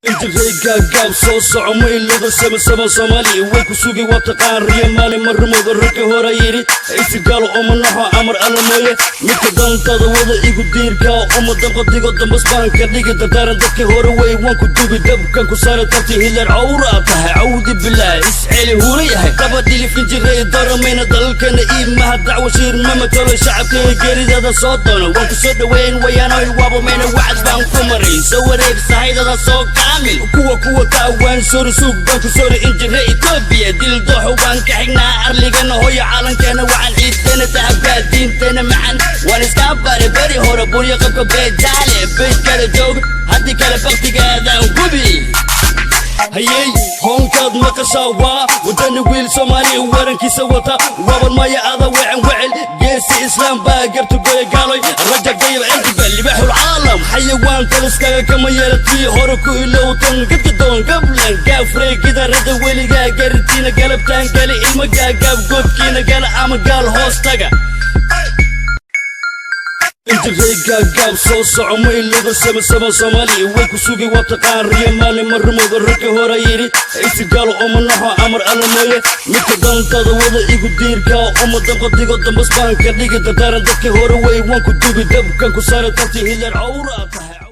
انت ريقا soo soco ma ilooda sama Soomaali way ku sugi wata qaariya maalin marmooda raka hore yiri inta gal oo manaha amar alla mooye midka dantada wada igu diirka oo danqadigo dambas baan ka dhigi dadaaran dadka hore way waan ku dubi dabkan ku saaray tarti hilar awra tahay awdi billaah is'aali hore yahay qabadili finjiray daramayna dalkana iimaha dacwo shir mama tolo shacabka geeridada soo doono waan ku soo dhaweyn wayaanay waabo meena wacd baan ku maray soo wareeg sahaydada soo kaamil kuwa taawaan soo suuq banku soo injiray Ethiopia dil doox waan ka xignaa arligana hooyo caalankeena waxaan ciidana taabadiintana maxan waan iska bari hore buriyo qabka beedale beed kala joog hadii kala baqtigaada gubi hayay honkad maqashawa wadani wiil Soomaali warankiisa wata waban maya ada wacel geesi islaam baa gartu galoy rajab dayib inta libaaxul caalam xayawaan kaliskaga kama yeelati hore ku ilowtan gadgadoon qablan gaafrey gidarada weliga gartiina galabtaan gali ilma gaagab godkiina gala ama gaal hoostaga انت ريقا soo soco ma ilooda sama Soomaali way ku sugi wata qaariya maalin marmooda raka hore yiri inta gal oo manaha amar alla mooye midka dantada wada igu diirka oo danqadigo dambas baan ka dhigi dadaaran dadka hore way waan ku dubi dabkan ku saaray tarti hilar awra